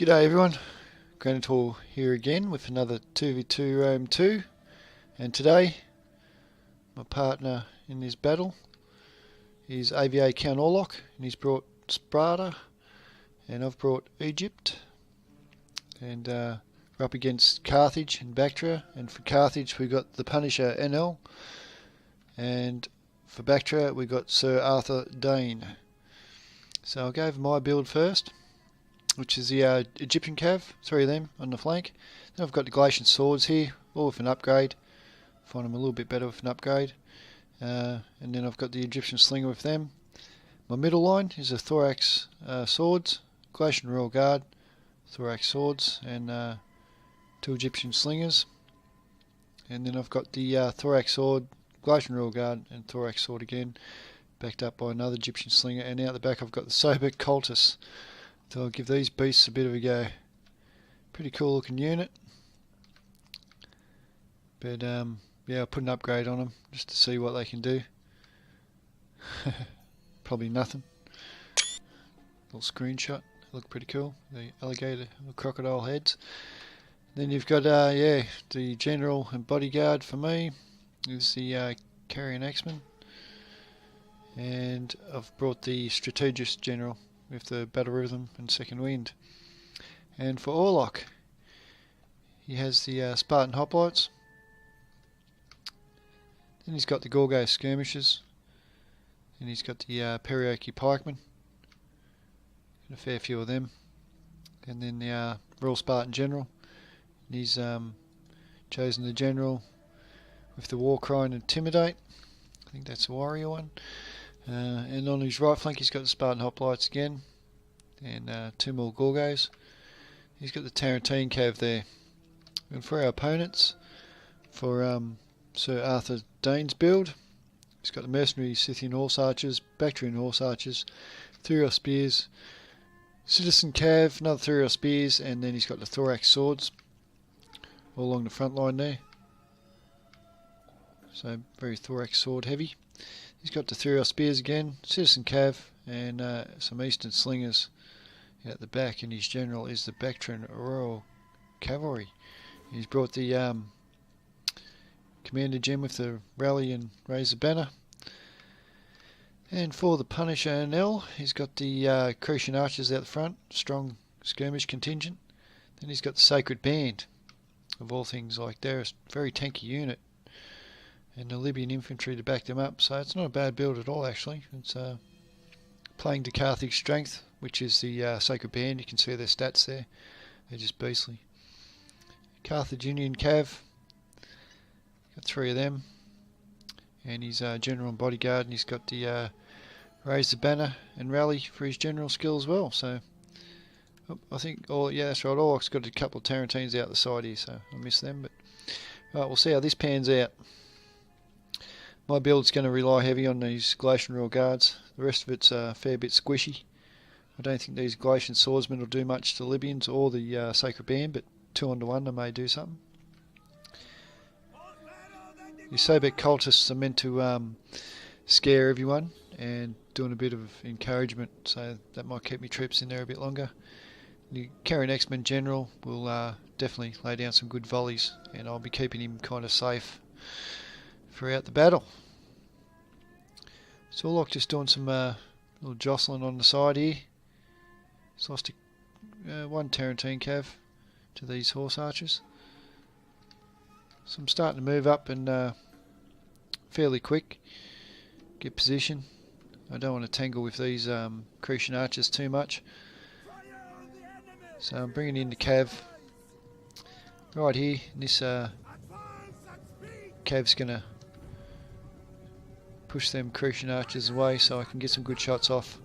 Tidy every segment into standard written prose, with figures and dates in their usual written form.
G'day everyone, Granitor here again with another 2v2 Rome 2, and today my partner in this battle is AVA Count Orlok, and he's brought Sparta and I've brought Egypt, and we're up against Carthage and Bactria. And for Carthage we got the PunisherN, and for Bactria we got Sir Arthur Dayne. So I'll go over my build first, which is the Egyptian cav, 3 of them on the flank. Then I've got the Galatian swords here, all with an upgrade. Find them a little bit better with an upgrade. And then I've got the Egyptian slinger with them. My middle line is the thorax swords, Galatian royal guard, thorax swords, and 2 Egyptian slingers. And then I've got the thorax sword, Galatian royal guard, and thorax sword again, backed up by another Egyptian slinger. And out the back I've got the Suebi cultists. So I'll give these beasts a bit of a go. Pretty cool looking unit. But yeah, I'll put an upgrade on them just to see what they can do. Probably nothing. Little screenshot. They look pretty cool. The alligator or crocodile heads. Then you've got yeah, the general and bodyguard for me. This is the carrion axeman. And I've brought the strategist general with the battle rhythm and second wind. And for Orlok, he has the Spartan hoplites. Then he's got the Gorgo skirmishers. And he's got the Perioki pikemen. And a fair few of them. And then the Royal Spartan general. And he's chosen the general with the war cry and intimidate. I think that's the warrior one. And on his right flank he's got the Spartan hoplites again, and 2 more Gorgos. He's got the Tarantine cav there. And for our opponents, for Sir Arthur Dayne's build, he's got the mercenary Scythian horse archers, Bactrian horse archers, Thurios spears, citizen cav, another Thurios spears, and then he's got the thorax swords all along the front line there. So very thorax sword heavy. He's got the Thurios spears again, citizen cav, and some eastern slingers at the back, and his general is the Bactrian Royal Cavalry. He's brought the Commander Gem with the rally and raise the banner. And for the PunisherN, he's got the Cretan archers out the front, strong skirmish contingent. Then he's got the Sacred Band, of all things, like they're a very tanky unit, and the Libyan infantry to back them up. So it's not a bad build at all actually. It's playing to Carthage strength, which is the Sacred Band. You can see their stats there, they're just beastly. Carthaginian cav, got 3 of them, and his general and bodyguard, and he's got the raise the banner and rally for his general skill as well. So I think, oh yeah, that's right, Orlok's got a couple of Tarantines out the side here, so I missed them. But right, we'll see how this pans out. My build's going to rely heavy on these Galatian Royal Guards. The rest of it's a fair bit squishy. I don't think these Galatian swordsmen will do much to Libyans or the Sacred Band, but 2 on 1 they may do something. Your Suebi cultists are meant to scare everyone and doing a bit of encouragement, so that might keep me troops in there a bit longer. The carrion axeman general will definitely lay down some good volleys, and I'll be keeping him kind of safe throughout the battle. So Orlok just doing some little jostling on the side here. He's lost 1 Tarantine cav to these horse archers. So I'm starting to move up and fairly quick, get position. I don't want to tangle with these Cretan archers too much. So I'm bringing in the cav right here. This cav's going to push them Cretan archers away so I can get some good shots off.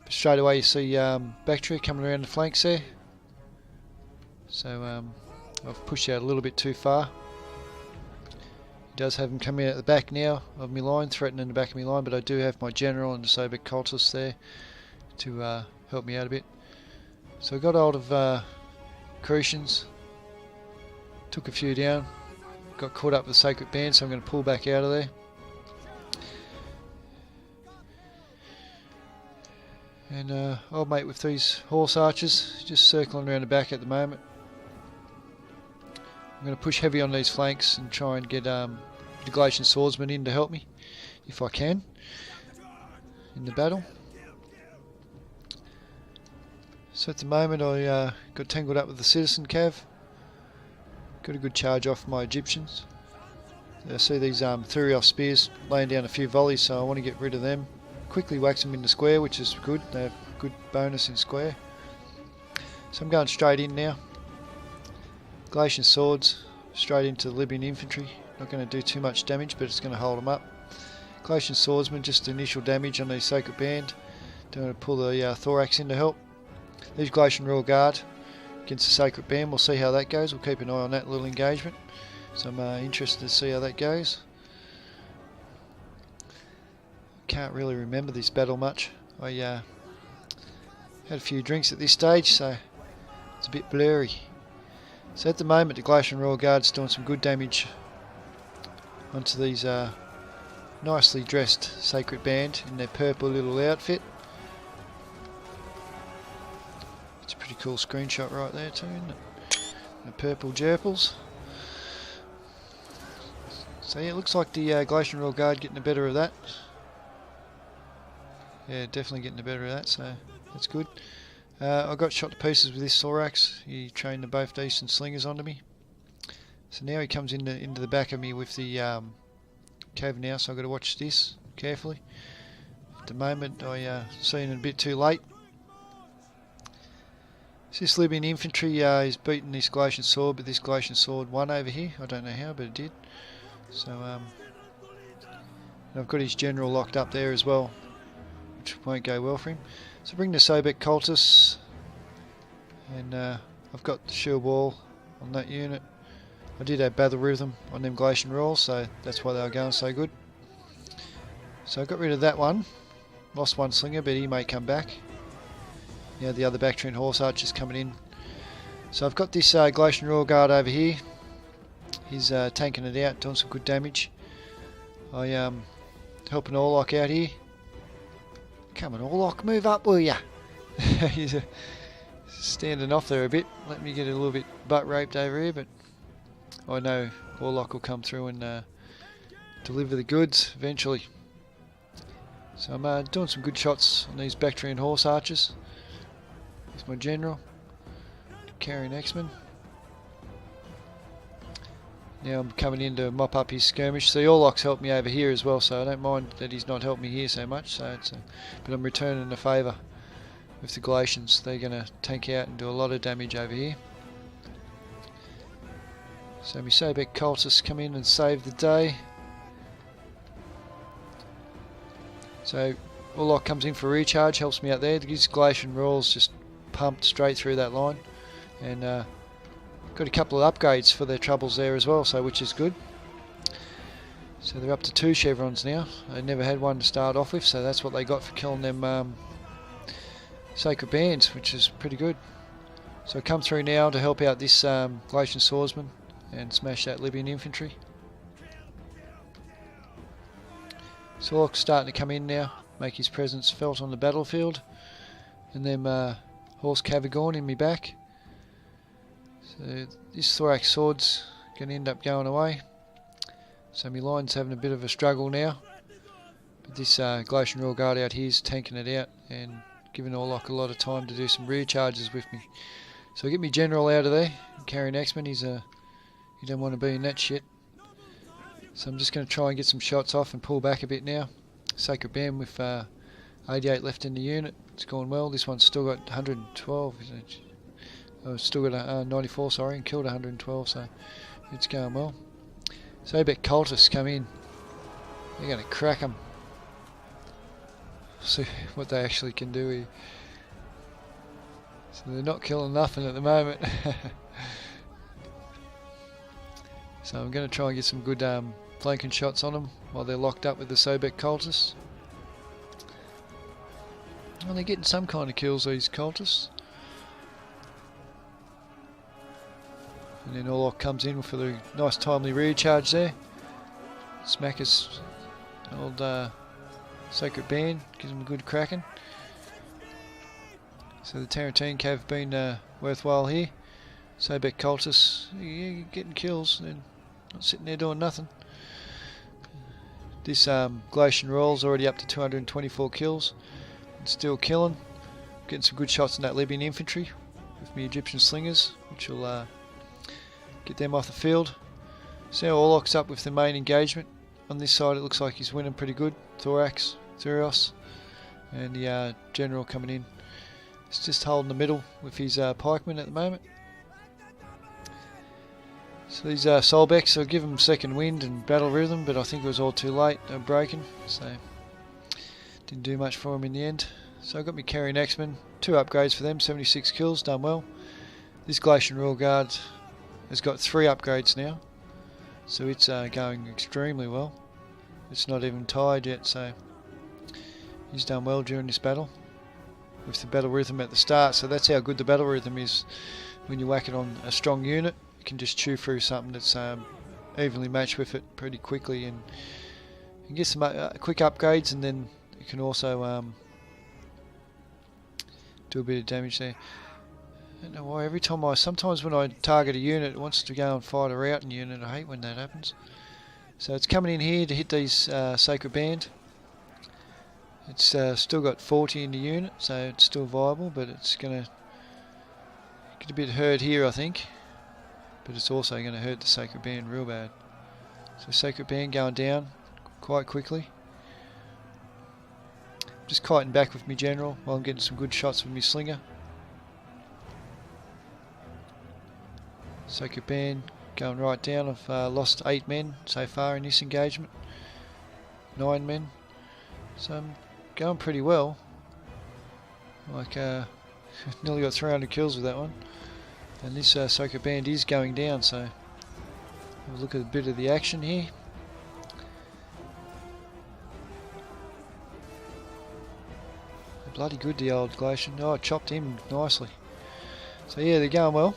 But straight away you see Bactria coming around the flanks there. So I've pushed out a little bit too far. He does have him coming out at the back now of my line, threatening the back of my line, but I do have my general and the Suebi cultists there to help me out a bit. So I got hold of Cretans, took a few down, got caught up with the Sacred Band, so I'm going to pull back out of there. And I'll mate with these horse archers, just circling around the back at the moment. I'm going to push heavy on these flanks and try and get the Galatian swordsman in to help me, if I can, in the battle. So at the moment I got tangled up with the citizen cav. Got a good charge off my Egyptians. I see these Thurios spears laying down a few volleys, so I want to get rid of them. Quickly wax them into square, which is good. They have good bonus in square. So I'm going straight in now. Galatian swords straight into the Libyan infantry. Not going to do too much damage, but it's going to hold them up. Galatian swordsman, just initial damage on the sacred band. Don't want to pull the thorax in to help. These Galatian Royal Guard against the sacred band. We'll see how that goes. We'll keep an eye on that little engagement. So I'm interested to see how that goes. Can't really remember this battle much. I had a few drinks at this stage, so it's a bit blurry. So at the moment the Galatian Royal Guard's doing some good damage onto these nicely dressed sacred band in their purple little outfit. It's a pretty cool screenshot right there too, isn't it? The purple jerples. So yeah, it looks like the Galatian Royal Guard getting the better of that. Yeah, definitely getting the better of that, so that's good. I got shot to pieces with this thorax. He trained both decent slingers onto me. So now he comes into the back of me with the cav now, so I've got to watch this carefully. At the moment I seen it a bit too late. So this Libyan infantry is beating this Galatian sword, but this Galatian sword won over here. I don't know how, but it did. So and I've got his general locked up there as well, which won't go well for him. So bring the Sobek cultists, and I've got the shield wall on that unit. I did have battle rhythm on them Galatian rolls, so that's why they were going so good. So I got rid of that one. Lost one slinger, but he may come back. Now the other Bactrian horse archers coming in. So I've got this Galatian Royal Guard over here. He's tanking it out, doing some good damage. I helping Orlok out here. Come on, Orlok, move up, will ya? He's standing off there a bit. Let me get a little bit butt raped over here, but I know Orlok will come through and deliver the goods eventually. So I'm doing some good shots on these Bactrian horse archers. Here's my general, carrying X-Men. Now I'm coming in to mop up his skirmish. See, Orlok's helped me over here as well, so I don't mind that he's not helped me here so much. So it's but I'm returning the favour with the Galatians. They're going to tank out and do a lot of damage over here. So my Sobek cultists come in and save the day. So Orlok comes in for recharge, helps me out there. These Galatian Royals just pumped straight through that line, and got a couple of upgrades for their troubles there as well, so which is good. So they're up to 2 chevrons now. They never had one to start off with, so that's what they got for killing them sacred bands, which is pretty good. So I come through now to help out this Galatian swordsman and smash that Libyan infantry. So Orlok's starting to come in now, make his presence felt on the battlefield, and them horse cavalgorn in me back. So this thorax sword's going to end up going away. So my line's having a bit of a struggle now. But this Galatian Royal Guard out here is tanking it out and giving Orlok a lot of time to do some rear charges with me. So I get my general out of there, carrying X-Men. He don't want to be in that shit. So I'm just going to try and get some shots off and pull back a bit now. Sacred Band with 88 left in the unit. It's going well. This one's still got 112. I've still got 94, sorry, and killed 112, so it's going well. Sobek cultists come in. They're going to crack them. See what they actually can do here. So they're not killing nothing at the moment. So I'm going to try and get some good flanking shots on them while they're locked up with the Sobek cultists. Well, they're getting some kind of kills, these cultists. And then Orlok comes in for the nice timely recharge there. Smack his old sacred band, gives him a good cracking. So the Tarantine Cav have been worthwhile here. Sobek Cultists, yeah, getting kills and not sitting there doing nothing. This Glacian Royal's already up to 224 kills and still killing. Getting some good shots in that Libyan infantry with me Egyptian slingers, which will get them off the field. So now Orlok's up with the main engagement. On this side it looks like he's winning pretty good. Thorax, Thurios, and the general coming in. He's just holding the middle with his pikemen at the moment. So these Solbeks, I'll give them second wind and battle rhythm, but I think it was all too late. They were breaking, so didn't do much for them in the end. So I got me carrying X-Men, 2 upgrades for them, 76 kills, done well. This Glacian Royal Guard has got 3 upgrades now, so it's going extremely well. It's not even tied yet, so he's done well during this battle with the battle rhythm at the start. So that's how good the battle rhythm is. When you whack it on a strong unit, you can just chew through something that's evenly matched with it pretty quickly, and you can get some quick upgrades, and then you can also do a bit of damage there. I don't know why every time sometimes when I target a unit it wants to go and fight a routing unit. I hate when that happens. So it's coming in here to hit these Sacred Band. It's still got 40 in the unit, so it's still viable, but it's going to get a bit hurt here I think. But it's also going to hurt the Sacred Band real bad. So Sacred Band going down quite quickly. Just kiting back with me general while I'm getting some good shots with me slinger. Sacred Band going right down. I've lost 8 men so far in this engagement. 9 men. So I'm going pretty well. Like nearly got 300 kills with that one. And this Sacred Band is going down, so have a look at a bit of the action here. Bloody good, the old Glacian. Oh, I chopped him nicely. So yeah, they're going well.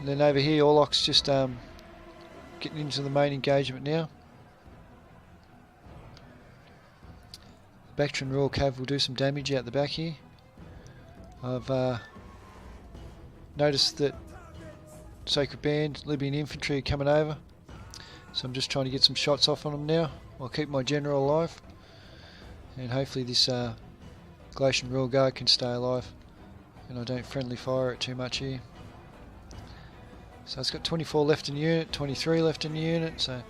And then over here, Orlok's just getting into the main engagement now. Bactrian Royal Cav will do some damage out the back here. I've noticed that Sacred Band, Libyan infantry are coming over, so I'm just trying to get some shots off on them now. I'll keep my general alive, and hopefully this Glacian Royal Guard can stay alive and I don't friendly fire it too much here. So it's got 24 left in the unit, 23 left in the unit, so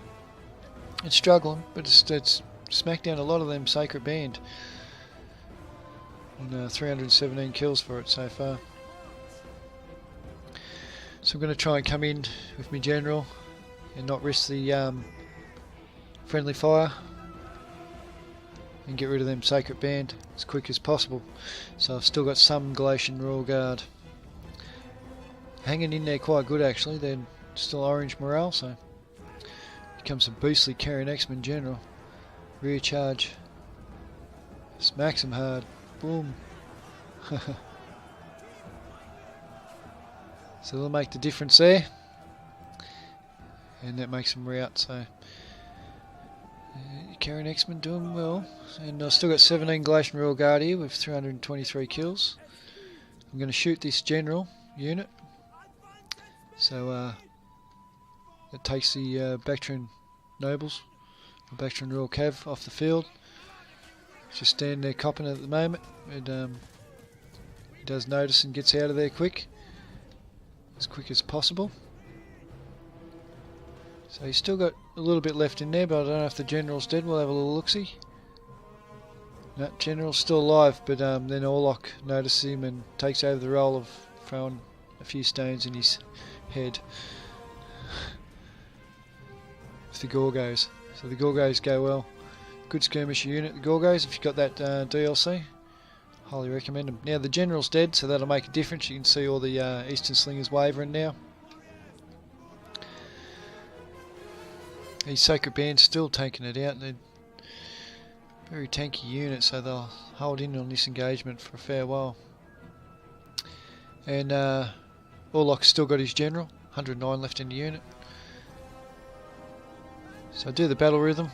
it's struggling, but it's smacked down a lot of them Sacred Band, and 317 kills for it so far. So I'm going to try and come in with my general and not risk the friendly fire and get rid of them Sacred Band as quick as possible. So I've still got some Glacian Royal Guard hanging in there quite good actually. They're still orange morale, so here comes some beastly carrying X-Men general. Rear charge. Smacks them hard. Boom. So they'll make the difference there, and that makes them rout. So carrying X-Men doing well, and I've still got 17 Glacian Royal Guard here with 323 kills. I'm going to shoot this general unit, so that takes the Bactrian nobles, the Bactrian Royal Cav, off the field. Just standing there copping at the moment, and he does notice and gets out of there as quick as possible. So he's still got a little bit left in there, but I don't know if the general's dead. We'll have a little look-see. No, general's still alive, but then Orlok notices him and takes over the role of throwing a few stones in his head with the Gorgos. So the Gorgos go well. Good skirmisher unit, the Gorgos, if you've got that DLC. Highly recommend them. Now the general's dead, so that'll make a difference. You can see all the Eastern Slingers wavering now. These Sacred Band's still taking it out. They're very tanky units, so they'll hold in on this engagement for a fair while. And Orlok's still got his general, 109 left in the unit. So I do the battle rhythm.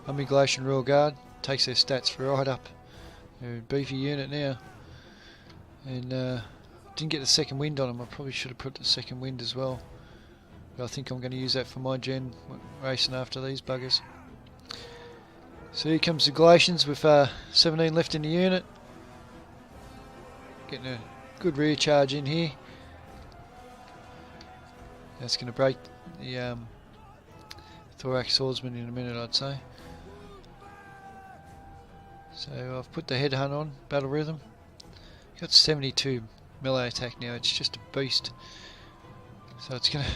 I'm in Glacian Royal Guard, takes their stats right up. They're a beefy unit now. and didn't get the second wind on him. I probably should have put the second wind as well, but I think I'm going to use that for my gen racing after these buggers. So here comes the Galatians with 17 left in the unit, getting a good rear charge in here. That's going to break the thorax swordsman in a minute, I'd say. So I've put the headhunt on, battle rhythm. Got 72 melee attack now, it's just a beast. So it's going to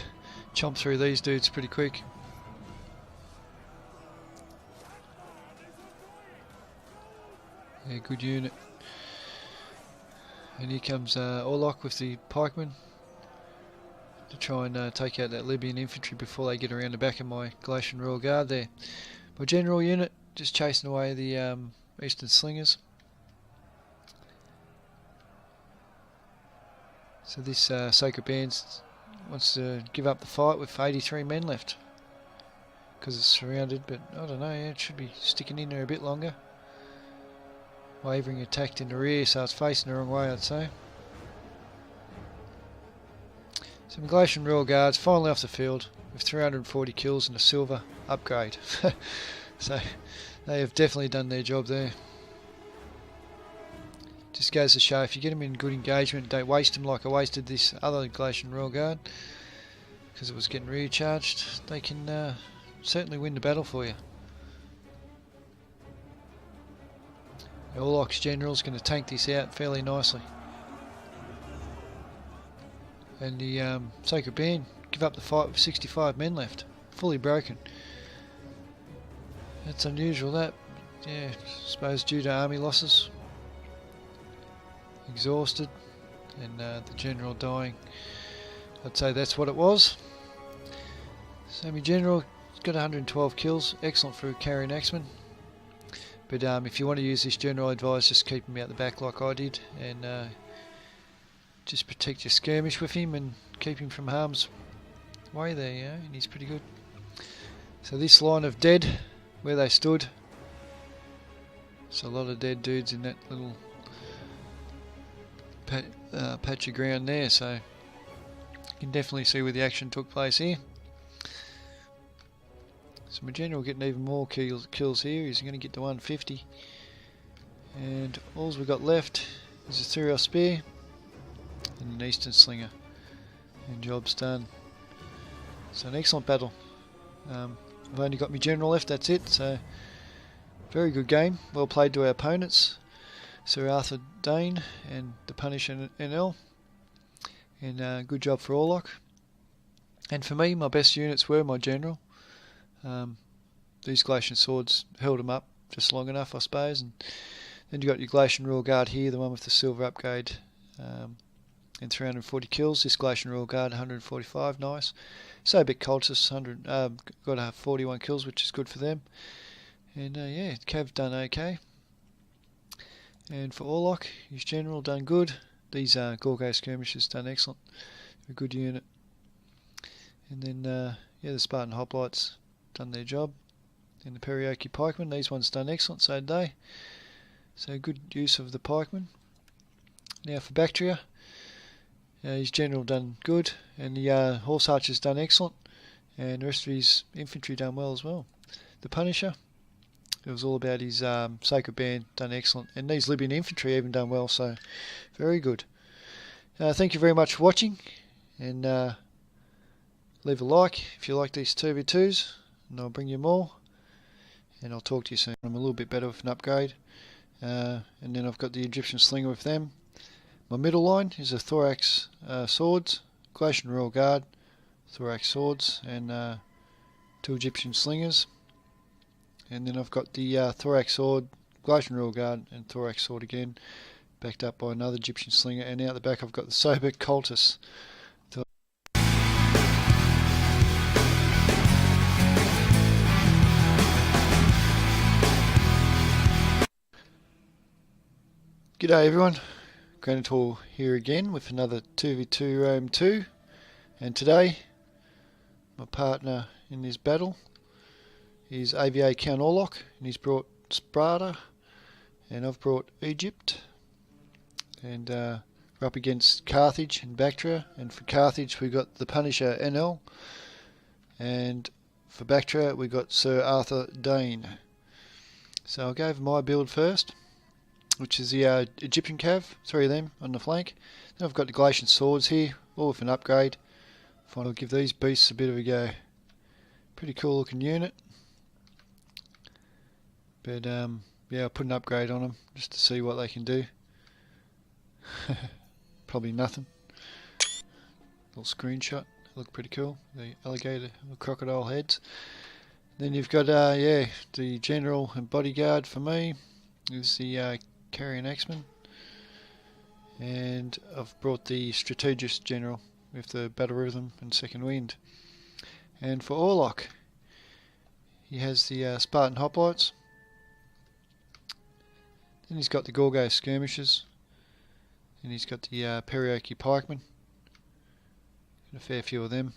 chomp through these dudes pretty quick. Yeah, good unit. And here comes Orlok with the pikemen to try and take out that Libyan infantry before they get around the back of my Galatian Royal Guard there. My general unit just chasing away the Eastern Slingers. So this Sacred Band wants to give up the fight with 83 men left because it's surrounded, but I don't know, yeah, it should be sticking in there a bit longer. Wavering attacked in the rear, so it's facing the wrong way, I'd say. Some Galatian Royal Guards finally off the field with 340 kills and a silver upgrade. So they have definitely done their job there. Just goes to show, if you get them in good engagement, don't waste them like I wasted this other Galatian Royal Guard because it was getting recharged. They can certainly win the battle for you. Orlok's general's going to tank this out fairly nicely. And the Sacred Band give up the fight with 65 men left, fully broken. That's unusual, that. Yeah, I suppose due to army losses. Exhausted, and the general dying. I'd say that's what it was. So my general got 112 kills, excellent for carrying axemen. But if you want to use this general, I advise just keep him out the back like I did, and just protect your skirmish with him and keep him from harm's way there, you know, and he's pretty good. So this line of dead, where they stood, there's a lot of dead dudes in that little patch of ground there, so you can definitely see where the action took place here. So my general getting even more kills here. He's going to get to 150, and all we've got left is a Thurios spear and an Eastern slinger, and job's done. So an excellent battle. I've only got my general left, that's it. So very good game, well played to our opponents, Sir Arthur Dayne and the PunisherNL, and good job for Orlok. And for me, my best units were my general. These Galatian swords held him up just long enough, I suppose. And then you got your Galatian Royal Guard here, the one with the silver upgrade, and 340 kills. This Galatian Royal Guard 145, nice. So a bit cultists, got 41 kills, which is good for them. And yeah, Cav done okay. And for Orlok, his general done good. These Gorgo skirmishers done excellent. A good unit. And then yeah, the Spartan hoplites done their job. And the Perioki pikemen, these ones done excellent, so did they. So good use of the pikemen. Now for Baktria, his general done good, and the horse archers done excellent, and the rest of his infantry done well as well. The Punisher, it was all about his Sacred Band, done excellent, and these Libyan infantry even done well, so very good. Thank you very much for watching, and leave a like if you like these 2v2s, and I'll bring you more, and I'll talk to you soon. I'm a little bit better with an upgrade, and then I've got the Egyptian slinger with them. My middle line is the thorax swords, Galatian Royal Guard, thorax swords, and 2 Egyptian slingers. And then I've got the thorax sword, Galatian Royal Guard, and thorax sword again, backed up by another Egyptian slinger. And out the back I've got the sober cultists. G'day everyone, Granitor here again with another 2v2 Rome 2, and today my partner in this battle is AVA Count Orlok, and he's brought Sparta, and I've brought Egypt, and we're up against Carthage and Bactria, and for Carthage we got the PunisherNL, and for Bactria we got Sir Arthur Dayne. So I'll go over my build first, which is the Egyptian Cav, 3 of them on the flank. Then I've got the Galatian swords here, all with an upgrade. I'll give these beasts a bit of a go. Pretty cool looking unit. But yeah, I'll put an upgrade on them just to see what they can do. Probably nothing. Little screenshot, they look pretty cool. The alligator or crocodile heads. Then you've got yeah, the general and bodyguard for me is the Carrion Axeman. And I've brought the strategist general with the battle rhythm and second wind. And for Orlok, he has the Spartan hoplites. Then he's got the Gorgo skirmishers. And he's got the Perioki pikemen. Got a fair few of them.